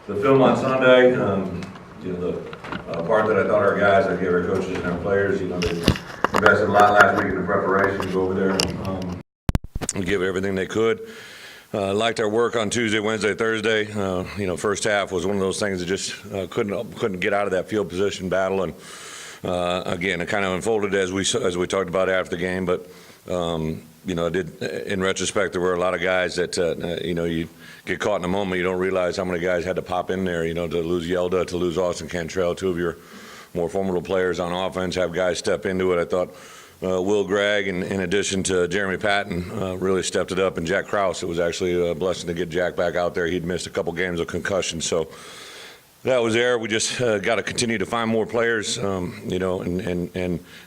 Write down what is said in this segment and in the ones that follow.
the film on Sunday, the part that I thought our guys, I gave our coaches and our players, they invested a lot last week in the preparation, go over there and give everything they could. Liked our work on Tuesday, Wednesday, Thursday. First half was one of those things that just couldn't get out of that field position battle, and again, it kind of unfolded as we talked about after the game. But in retrospect, there were a lot of guys that you get caught in a moment. You don't realize how many guys had to pop in there. To lose Yelda, to lose Austin Cantrell, two of your more formidable players on offense, have guys step into it. I thought Will Gregg, in addition to Jeremy Patton, really stepped it up, and Jack Krause. It was actually a blessing to get Jack back out there. He'd missed a couple games of concussion, so that was there. We just got to continue to find more players, and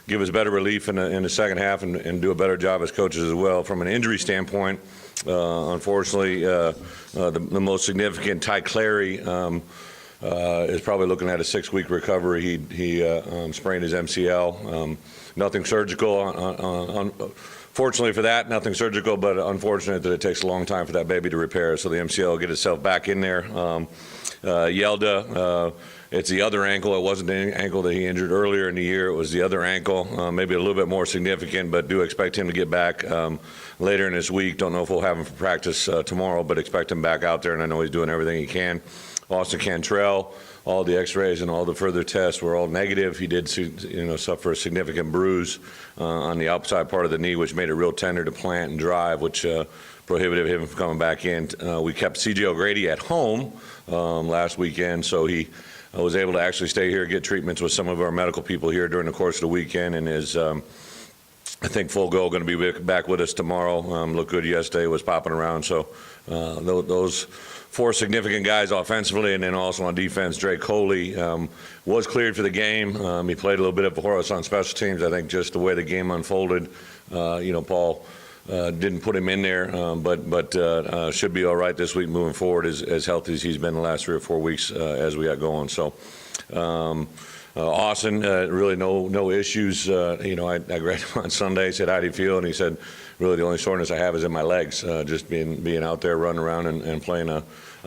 give us better relief in the second half, and do a better job as coaches as well. From an injury standpoint, unfortunately, the most significant, Ty Clary, is probably looking at a 6-week recovery. He sprained his MCL. Nothing surgical. Fortunately for that, nothing surgical, but unfortunate that it takes a long time for that baby to repair. So the MCL will get itself back in there. Yelda, it's the other ankle. It wasn't the ankle that he injured earlier in the year. It was the other ankle, maybe a little bit more significant, but do expect him to get back later in this week. Don't know if we'll have him for practice tomorrow, but expect him back out there, and I know he's doing everything he can. Austin Cantrell, all the x-rays and all the further tests were all negative. He did suffer a significant bruise on the outside part of the knee, which made it real tender to plant and drive, which prohibited him from coming back in. We kept C.J. O'Grady at home last weekend, so he was able to actually stay here, get treatments with some of our medical people here during the course of the weekend, and is, I think, full go, going to be back with us tomorrow. Looked good yesterday, was popping around. So those four significant guys offensively, and then also on defense, Drake Coley was cleared for the game. He played a little bit for us on special teams. I think just the way the game unfolded, Paul didn't put him in there, but should be all right this week moving forward, as healthy as he's been the last 3 or 4 weeks as we got going. So Austin, really no issues. I grabbed him on Sunday, said, how do you feel? And he said, really the only soreness I have is in my legs, just being out there running around and playing a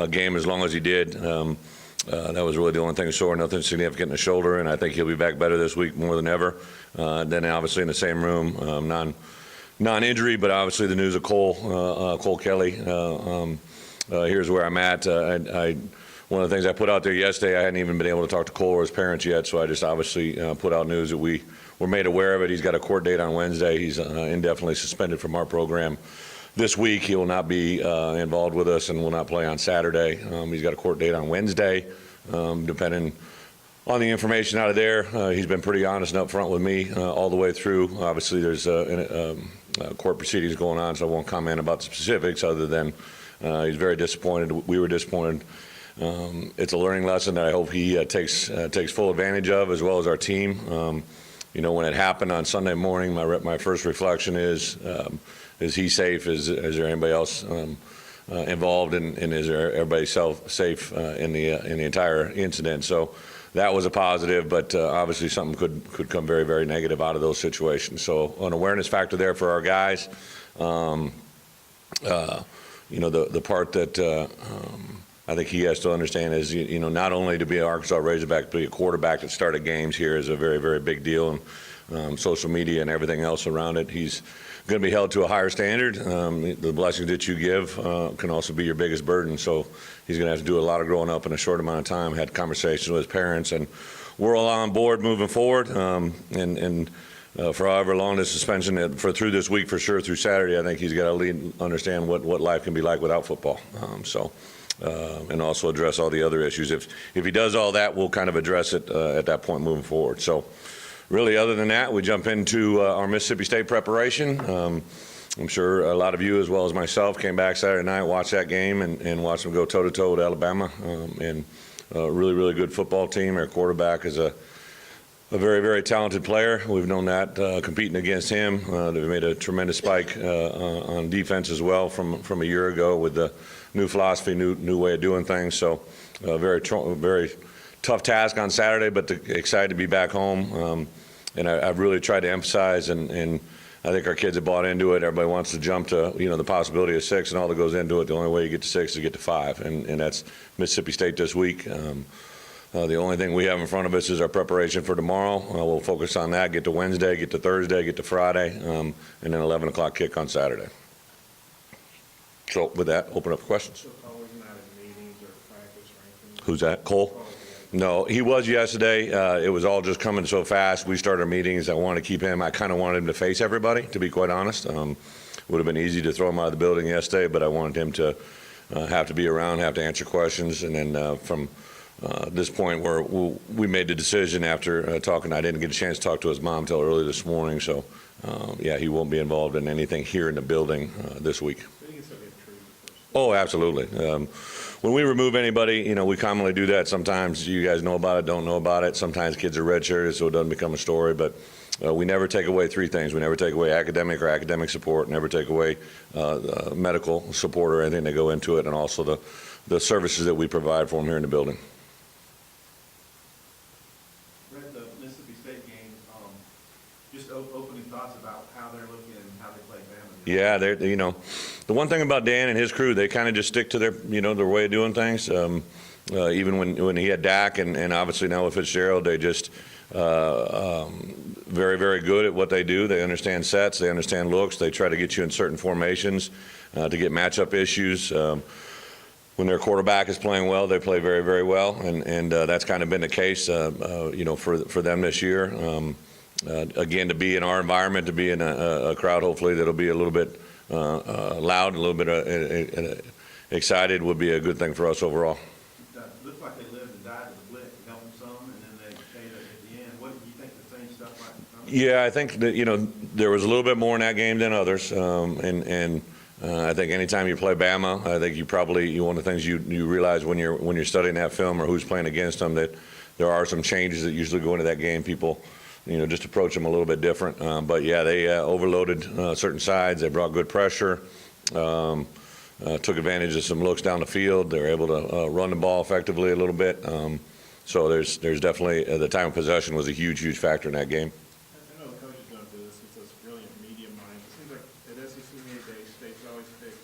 game as long as he did. That was really the only thing sore, nothing significant in the shoulder, and I think he'll be back better this week more than ever. Then obviously in the same room, non-injury, but obviously the news of Cole Kelly. Here's where I'm at. One of the things I put out there yesterday, I hadn't even been able to talk to Cole or his parents yet, so I just obviously put out news that we were made aware of it. He's got a court date on Wednesday. He's indefinitely suspended from our program this week. He will not be involved with us and will not play on Saturday. He's got a court date on Wednesday, depending on the information out of there. He's been pretty honest and upfront with me all the way through. Obviously, there's court proceedings going on, so I won't comment about the specifics other than he's very disappointed. We were disappointed. It's a learning lesson that I hope he takes full advantage of, as well as our team. When it happened on Sunday morning, my first reflection is he safe? Is there anybody else involved, and is there everybody safe in the entire incident? So that was a positive, but obviously something could come very, very negative out of those situations. So an awareness factor there for our guys. The part that I think he has to understand is, not only to be an Arkansas Razorback, but be a quarterback that started games here is a very, very big deal. And social media and everything else around it, he's going to be held to a higher standard. The blessings that you give can also be your biggest burden. So he's going to have to do a lot of growing up in a short amount of time. Had conversations with his parents, and we're all on board moving forward. For however long this suspension, through this week for sure, through Saturday, I think he's got to understand what life can be like without football. And also address all the other issues. If he does all that, we'll kind of address it at that point moving forward. So really, other than that, we jump into our Mississippi State preparation. I'm sure a lot of you, as well as myself, came back Saturday night, watched that game, and watched them go toe-to-toe with Alabama. And a really, really good football team. Our quarterback is a very, very talented player. We've known that competing against him. They've made a tremendous spike on defense as well from a year ago with the new philosophy, new way of doing things. So very tough task on Saturday, but excited to be back home. And I've really tried to emphasize and I think our kids have bought into it. Everybody wants to jump to, the possibility of 6 and all that goes into it. The only way you get to 6 is to get to 5, and that's Mississippi State this week. The only thing we have in front of us is our preparation for tomorrow. We'll focus on that, get to Wednesday, get to Thursday, get to Friday, and then 11 o'clock kick on Saturday. So with that, open up for questions. Who's that? Cole? No, he was yesterday. It was all just coming so fast. We started our meetings. I wanted to keep him. I kind of wanted him to face everybody, to be quite honest. Would have been easy to throw him out of the building yesterday, but I wanted him to have to be around, have to answer questions. And then from this point where we made the decision after talking, I didn't get a chance to talk to his mom until early this morning. So, yeah, he won't be involved in anything here in the building this week. Oh, absolutely. When we remove anybody, we commonly do that. Sometimes you guys know about it, don't know about it. Sometimes kids are redshirted, so it doesn't become a story. But we never take away 3 things. We never take away academic support, never take away medical support or anything that go into it, and also the services that we provide for them here in the building. Bret, the Mississippi State game, just opening thoughts about how they're looking and how they play Bama. Yeah, the one thing about Dan and his crew, they kind of just stick to their, their way of doing things. Even when he had Dak and obviously now with Fitzgerald, they just very, very good at what they do. They understand sets, they understand looks. They try to get you in certain formations to get matchup issues. When their quarterback is playing well, they play very, very well, and that's kind of been the case, for them this year. Again, to be in our environment, to be in a crowd, hopefully that'll be a little bit loud, a little bit excited, would be a good thing for us overall. Looks like they lived and died with the blitz, help them some, and then they stayed at the end. What do you think the same stuff might become? Yeah, I think that there was a little bit more in that game than others, and I think anytime you play Bama, I think one of the things you realize when you're studying that film or who's playing against them, that there are some changes that usually go into that game. People, just approach them a little bit different. But yeah, they overloaded certain sides. They brought good pressure, took advantage of some looks down the field. They were able to run the ball effectively a little bit. So there's definitely the time of possession was a huge, huge factor in that game. I know the coaches don't do this. It's this brilliant media mind. It seems like at SEC Media Day, states always pick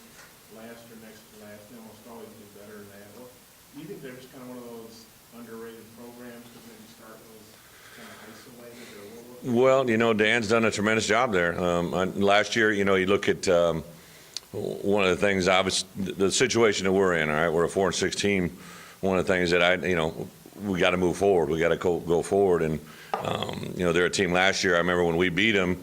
last or next to last. They almost always do better than that. Well, do you think they're just kind of one of those underrated programs because maybe start was kind of isolated? Or Well, Dan's done a tremendous job there. Last year, you look at one of the things, obviously, the situation that we're in, all right, we're a 4-6 team. One of the things that we got to move forward. We got to go forward. And, they're a team last year. I remember when we beat them,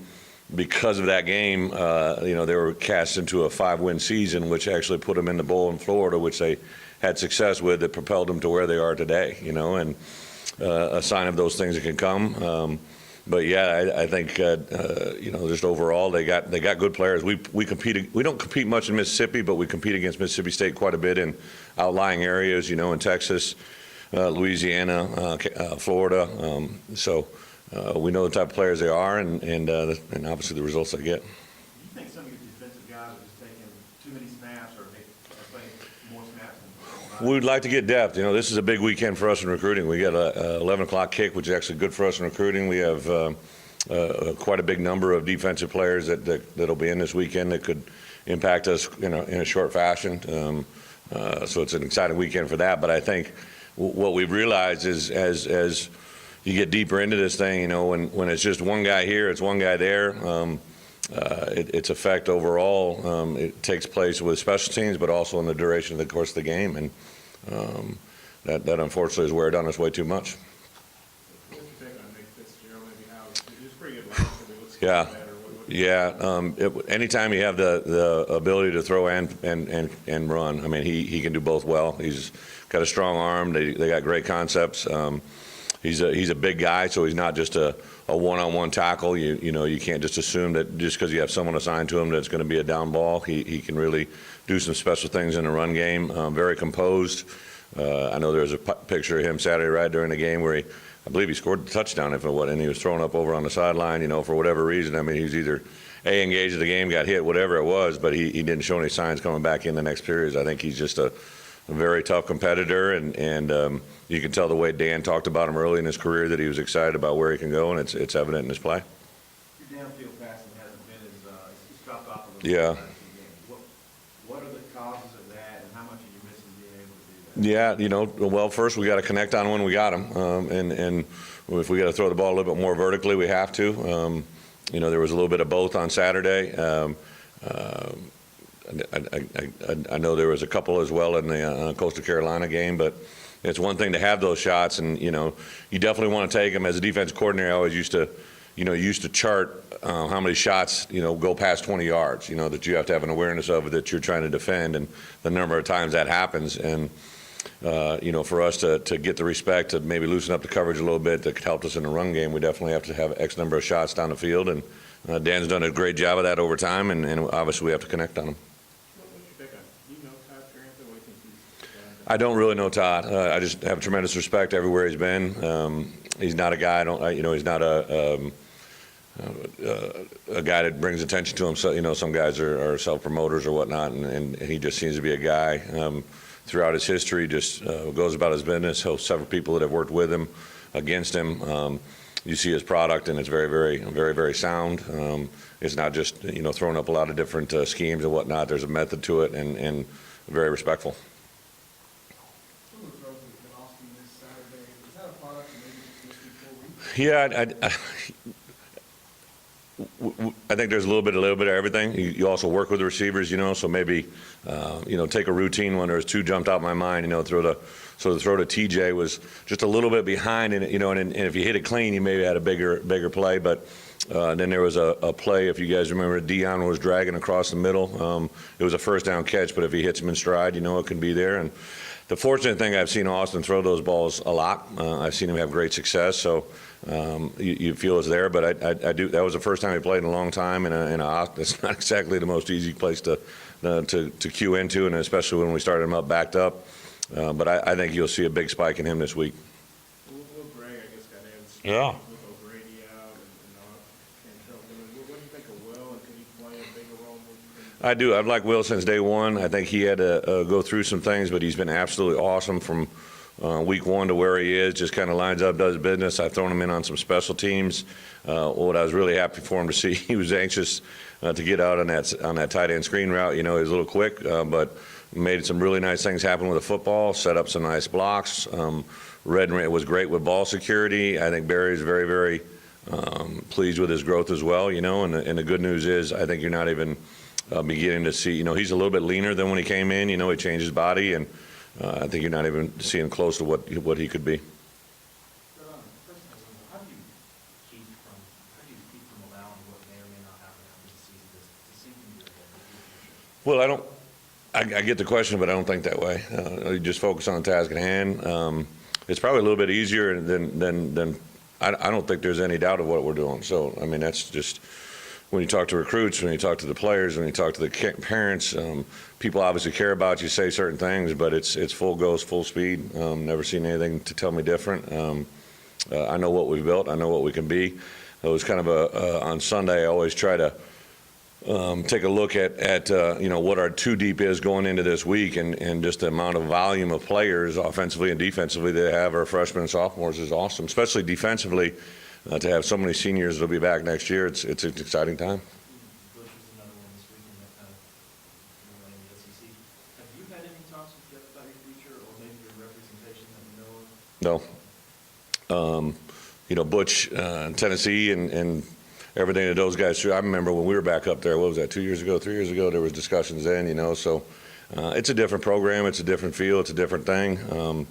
because of that game, they were cast into a 5-win season, which actually put them in the bowl in Florida, which they had success with, that propelled them to where they are today, and a sign of those things that can come. But yeah, I think just overall they got good players. We compete. We don't compete much in Mississippi, but we compete against Mississippi State quite a bit in outlying areas. In Texas, Louisiana, Florida. So we know the type of players they are, and obviously the results they get. Do you think some of your defensive guys are just taking too many snaps, or are playing more snaps? We'd like to get depth. This is a big weekend for us in recruiting. We got a 11 o'clock kick, which is actually good for us in recruiting. We have quite a big number of defensive players that'll be in this weekend that could impact us in a short fashion. So it's an exciting weekend for that. But I think what we've realized is as you get deeper into this thing, when it's just one guy here, it's one guy there. Its effect overall, it takes place with special teams, but also in the duration of the course of the game, and that unfortunately has wear on us way too much. What do you think on Nick Fitzgerald? Maybe how he was pretty good last year. Let's Yeah. Better. Anytime you have the ability to throw and run, I mean, he can do both well. He's got a strong arm. They got great concepts. He's a big guy, so he's not just a one-on-one tackle. You can't just assume that just because you have someone assigned to him that it's going to be a down ball. He can really do some special things in the run game. Very composed. I know there was a picture of him Saturday right during the game where I believe he scored the touchdown and he was thrown up over on the sideline. For whatever reason. I mean, he was either engaged in the game, got hit, whatever it was, but he didn't show any signs coming back in the next periods. I think he's just a very tough competitor, and you can tell the way Dan talked about him early in his career that he was excited about where he can go, and it's evident in his play. Your downfield passing hasn't been Yeah. What are the causes of that, and how much are you missing being able to do that? Yeah, well, first we got to connect on when we got them, and if we got to throw the ball a little bit more vertically, we have to. There was a little bit of both on Saturday. I know there was a couple as well in the Coastal Carolina game, but it's one thing to have those shots, and you definitely want to take them. As a defense coordinator, I always used to chart how many shots go past 20 yards. That you have to have an awareness of that you're trying to defend, and the number of times that happens. And for us to get the respect, to maybe loosen up the coverage a little bit that could help us in the run game, we definitely have to have X number of shots down the field, and Dan's done a great job of that over time, and obviously we have to connect on them. I don't really know Todd. I just have tremendous respect everywhere he's been. He's not a guy. He's not a guy that brings attention to him. So, some guys are self-promoters or whatnot, and he just seems to be a guy. Throughout his history, just goes about his business. Several people that have worked with him, against him. You see his product, and it's very, very, very, very sound. It's not just throwing up a lot of different schemes and whatnot. There's a method to it, and very respectful. Yeah, I think there's a little bit of everything. You also work with the receivers, so maybe, take a routine when there's two jumped out in my mind, the throw to TJ was just a little bit behind, and if you hit it clean, you maybe had a bigger play, but then there was a play, if you guys remember, Dion was dragging across the middle. It was a first down catch, but if he hits him in stride, it can be there. And the fortunate thing, I've seen Austin throw those balls a lot. I've seen him have great success, so you feel it's there. But I do. That was the first time he played in a long time, and it's not exactly the most easy place to cue into, and especially when we started him up backed up. But I think you'll see a big spike in him this week. Will Gray, I guess, got added. Yeah. With O'Grady out and Cantrell. What do you think of Will, and can he play a bigger role? I do. I've liked Will since day one. I think he had to go through some things, but he's been absolutely awesome from week one to where he is. Just kind of lines up, does business. I've thrown him in on some special teams. What I was really happy for him to see, he was anxious to get out on that tight end screen route. He was a little quick, but made some really nice things happen with the football, set up some nice blocks. Redden was great with ball security. I think Barry's very, very pleased with his growth as well, and the good news is I think you're not even beginning to see, he's a little bit leaner than when he came in, he changed his body, and I think you're not even seeing close to what he could be. How do you keep from allowing what may or may not happen after the season to sink into your head? Well, I get the question, but I don't think that way. You just focus on the task at hand. It's probably a little bit easier than I don't think there's any doubt of what we're doing. So, I mean, that's just when you talk to recruits, when you talk to the players, when you talk to the parents, people obviously care about you, say certain things, but it's full goes, full speed. Never seen anything to tell me different. I know what we've built. I know what we can be. It was kind of on Sunday, I always try to take a look at what our two deep is going into this week, and just the amount of volume of players offensively and defensively they have. Our freshmen and sophomores is awesome, especially defensively. To have so many seniors that'll be back next year, it's an exciting time. Bush was another one this weekend that kind of in the SEC. Have you had any talks with Jeff about your future, or maybe your representation that you know of? No. Butch, Tennessee, and everything that those guys do. I remember when we were back up there, what was that, 2 years ago, 3 years ago, there was discussions then, so it's a different program, it's a different feel, it's a different thing.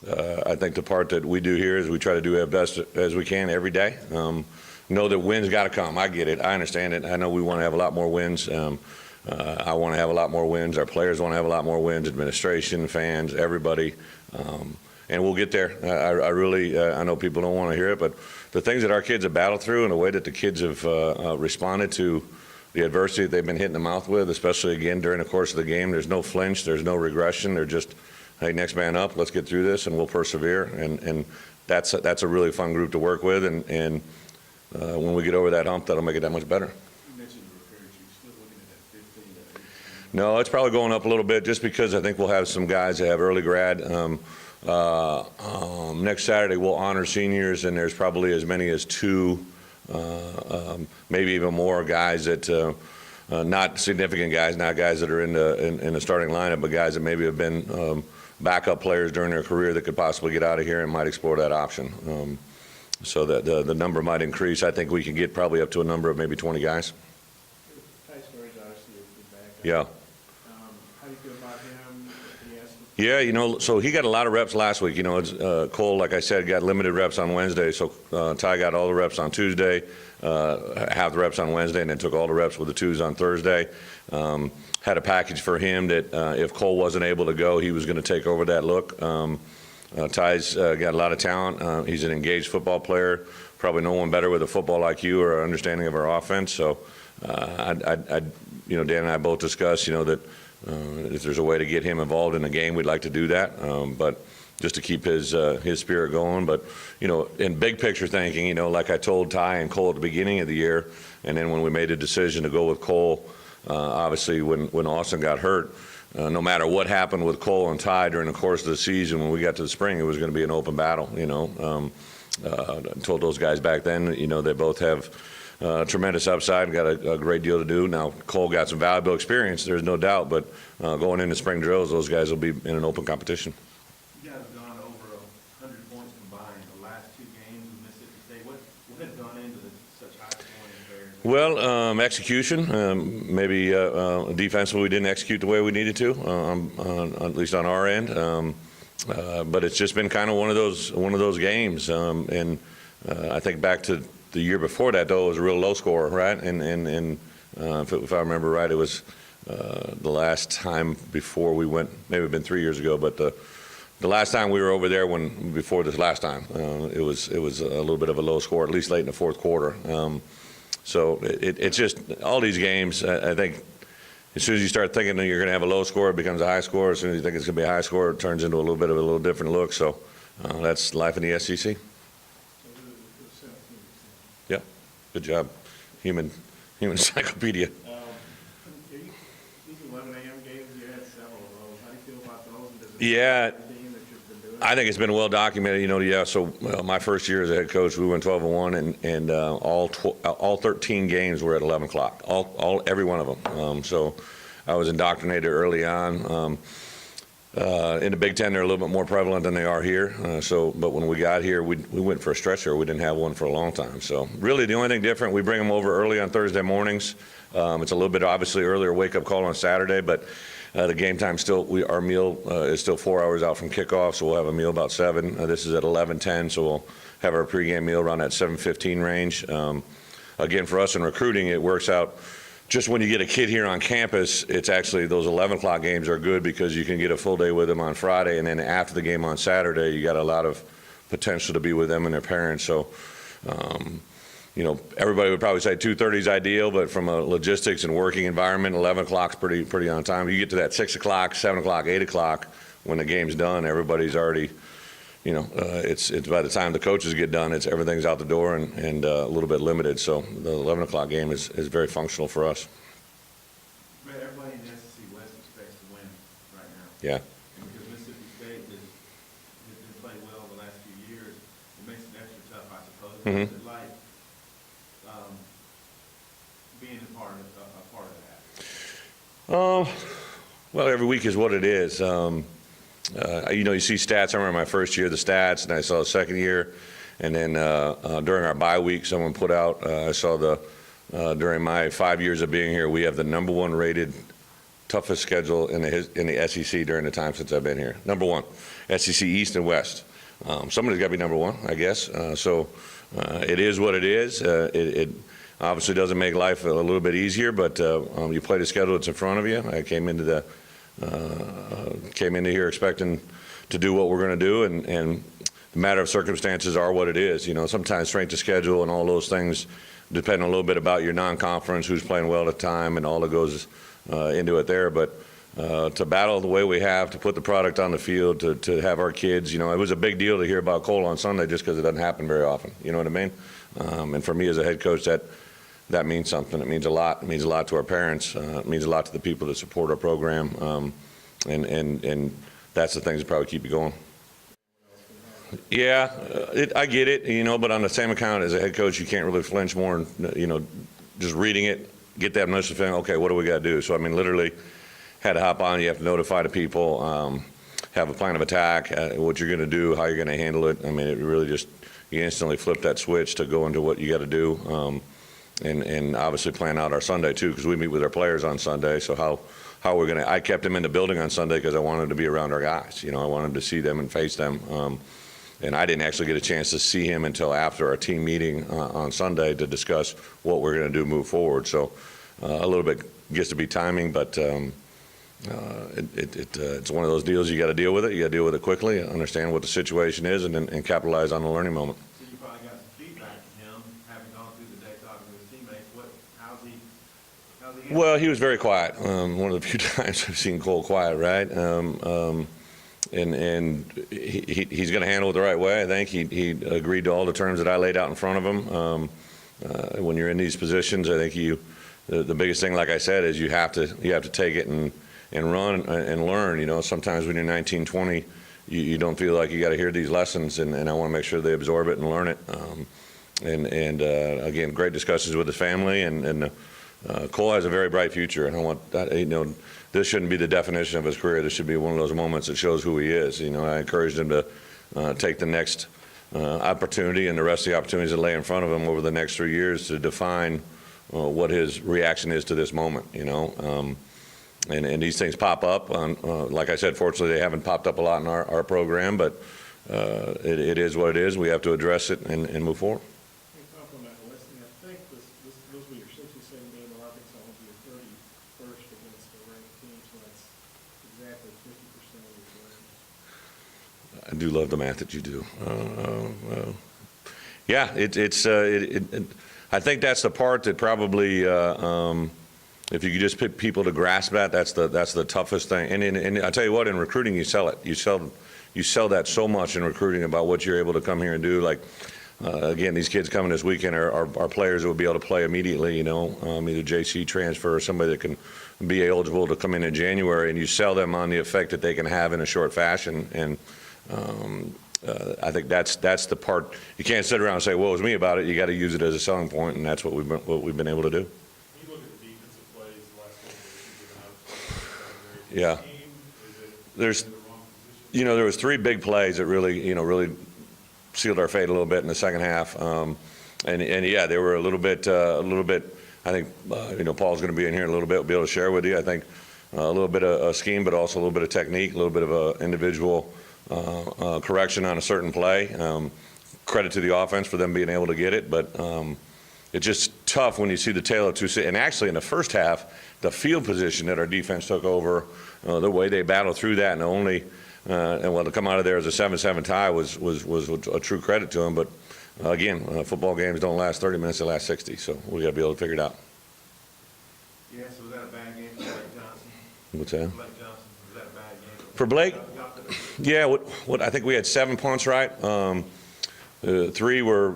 I think the part that we do here is we try to do our best as we can every day. Know that wins got to come. I get it. I understand it. I know we want to have a lot more wins. I want to have a lot more wins. Our players want to have a lot more wins, administration, fans, everybody. And we'll get there. I really, I know people don't want to hear it, but the things that our kids have battled through and the way that the kids have responded to the adversity that they've been hit in the mouth with, especially again during the course of the game, there's no flinch, there's no regression. They're just, hey, next man up, let's get through this, and we'll persevere. And that's a really fun group to work with. And when we get over that hump, that'll make it that much better. You mentioned the repair chief, still looking at that 15 to 18. No, it's probably going up a little bit just because I think we'll have some guys that have early grad. Next Saturday we'll honor seniors, and there's probably as many as two, maybe even more guys that not significant guys, not guys that are in the starting lineup, but guys that maybe have been backup players during their career that could possibly get out of here and might explore that option. So that the number might increase. I think we can get probably up to a number of maybe 20 guys. Ty Story's obviously a good backup. Yeah. How do you feel about him? Yeah, so he got a lot of reps last week. Cole, like I said, got limited reps on Wednesday, so Ty got all the reps on Tuesday, half the reps on Wednesday, and then took all the reps with the twos on Thursday. Had a package for him that if Cole wasn't able to go, he was going to take over that look. Ty's got a lot of talent. He's an engaged football player. Probably no one better with a football IQ or understanding of our offense. So, Dan and I both discussed, that if there's a way to get him involved in the game, we'd like to do that. But just to keep his spirit going. But in big picture thinking, like I told Ty and Cole at the beginning of the year, and then when we made a decision to go with Cole, obviously when Austin got hurt. No matter what happened with Cole and Ty during the course of the season, when we got to the spring, it was going to be an open battle. I told those guys back then, they both have tremendous upside and got a great deal to do. Now, Cole got some valuable experience, there's no doubt, but going into spring drills, those guys will be in an open competition. You guys have gone over 100 points combined the last two games with Mississippi State. What has gone into such high scoring affairs? Well, execution. Maybe defensively we didn't execute the way we needed to, at least on our end. But it's just been kind of one of those games. And I think back to the year before that, though, it was a real low score, right? And if I remember right, it was the last time before we went. Maybe it's been 3 years ago, but the last time we were over there, before this last time, it was a little bit of a low score, at least late in the fourth quarter. So it's just all these games. I think as soon as you start thinking that you're going to have a low score, it becomes a high score. As soon as you think it's going to be a high score, it turns into a little different look. So that's life in the SEC. Yeah, good job, human encyclopedia. These 11 a.m. games, you had several of those. How do you feel about those? Yeah. That you've been doing? I think it's been well documented. So my first year as a head coach, we went 12-1, and all 13 games were at 11 o'clock, every one of them. So I was indoctrinated early on. In the Big Ten, they're a little bit more prevalent than they are here. But when we got here, we went for a stretch there. We didn't have one for a long time. So really, the only thing different, we bring them over early on Thursday mornings. It's a little bit obviously earlier wake-up call on Saturday, but the game time our meal is still 4 hours out from kickoff, so we'll have a meal about 7. This is at 11:10, so we'll have our pregame meal around that 7:15 range. Again, for us in recruiting, it works out. Just when you get a kid here on campus, it's actually those 11 o'clock games are good because you can get a full day with them on Friday, and then after the game on Saturday, you got a lot of potential to be with them and their parents. So, everybody would probably say 2:30 is ideal, but from a logistics and working environment, 11 o'clock's pretty on time. You get to that 6 o'clock, 7 o'clock, 8 o'clock, when the game's done, everybody's already, it's by the time the coaches get done, everything's out the door and a little bit limited. So the 11 o'clock game is very functional for us. Bret, everybody in the SEC West expects to win right now. Yeah. And because Mississippi State has been playing well the last few years, it makes it extra tough, I suppose. Mhm. What's it like being a part of that? Well, every week is what it is. You see stats. I remember my first year, the stats, and I saw the second year. And then during our bye week, someone put out, I saw during my 5 years of being here, we have the number 1 rated toughest schedule in the SEC during the time since I've been here. Number 1, SEC East and West. Somebody's got to be number 1, I guess. So it is what it is. It obviously doesn't make life a little bit easier, but you play the schedule that's in front of you. I came into here expecting to do what we're going to do, and the matter of circumstances are what it is. Sometimes strength of schedule and all those things depend a little bit about your non-conference, who's playing well at the time, and all that goes into it there. But to battle the way we have, to put the product on the field, to have our kids, it was a big deal to hear about Cole on Sunday just because it doesn't happen very often. You know what I mean? And for me as a head coach, that means something. It means a lot. It means a lot to our parents. It means a lot to the people that support our program. And that's the things that probably keep you going. Yeah, I get it, but on the same account as a head coach, you can't really flinch more. And, just reading it, get that initial feeling, okay, what do we got to do? So, I mean, literally had to hop on. You have to notify the people, have a plan of attack, what you're going to do, how you're going to handle it. I mean, it really just, you instantly flip that switch to go into what you got to do. And obviously plan out our Sunday too, because we meet with our players on Sunday. So how we're going to, I kept them in the building on Sunday because I wanted to be around our guys. You know, I wanted to see them and face them. And I didn't actually get a chance to see him until after our team meeting on Sunday to discuss what we're going to do move forward. So a little bit gets to be timing, but it's one of those deals you got to deal with it. You got to deal with it quickly, understand what the situation is, and capitalize on the learning moment. So you probably got some feedback from him, having gone through the day talking with his teammates. How's he? Well, he was very quiet. One of the few times I've seen Cole quiet, right? And he's going to handle it the right way. I think he agreed to all the terms that I laid out in front of him. When you're in these positions, I think the biggest thing, like I said, is you have to take it and run and learn. You know, sometimes when you're 19, 20, you don't feel like you got to hear these lessons, and I want to make sure they absorb it and learn it. Again, great discussions with his family, and Cole has a very bright future, and I want that. You know, this shouldn't be the definition of his career. This should be one of those moments that shows who he is. You know, I encouraged him to take the next opportunity and the rest of the opportunities that lay in front of him over the next 3 years to define what his reaction is to this moment. You know, and these things pop up. Like I said, fortunately, they haven't popped up a lot in our program, but it is what it is. We have to address it and move forward. I think this will be your 67th game, or I think it's going to be your 31st against the ranked team, so that's exactly 50% of your games. I do love the math that you do. Yeah, I think that's the part that probably, if you could just pick people to grasp that, that's the toughest thing. And I tell you what, in recruiting, you sell it. You sell that so much in recruiting about what you're able to come here and do. Like, again, these kids coming this weekend are players that will be able to play immediately, you know, either JC transfer or somebody that can be eligible to come in January, and you sell them on the effect that they can have in a short fashion. And I think that's the part. You can't sit around and say, "Well, it was me about it." You got to use it as a selling point, and that's what we've been able to do. You look at the defensive plays the last couple of Yeah. There was 3 big plays that really sealed our fate a little bit in the second half. And yeah, they were a little bit. I think Paul's going to be in here in a little bit. We'll be able to share with you. I think a little bit of scheme, but also a little bit of technique, a little bit of a individual correction on a certain play. Credit to the offense for them being able to get it, but it's just tough when you see the tale of two. And actually, in the first half, the field position that our defense took over, the way they battled through that, and only to come out of there as a 7-7 tie was a true credit to them. But again, football games don't last 30 minutes; they last 60. So we got to be able to figure it out. Yeah, so was that a bad game for Blake Johnson? What's that? Blake Johnson, was that a bad game? For Blake? Yeah, what I think we had 7 punts, right? 3 were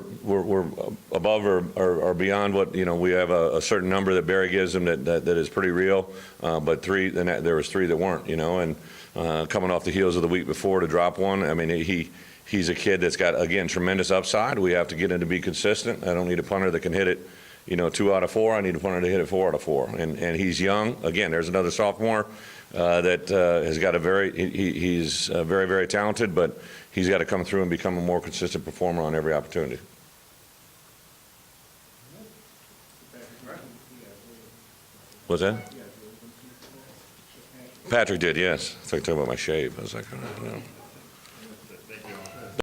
above or beyond what, we have a certain number that Barry gives them that is pretty real, but 3, there was 3 that weren't, and coming off the heels of the week before to drop one. I mean, he's a kid that's got, again, tremendous upside. We have to get him to be consistent. I don't need a punter that can hit it 2 out of 4. I need a punter to hit it 4 out of 4. And he's young. Again, there's another sophomore that has got he's very, very talented, but he's got to come through and become a more consistent performer on every opportunity. What's that? Patrick did, yes. I was talking about my shave. I was like,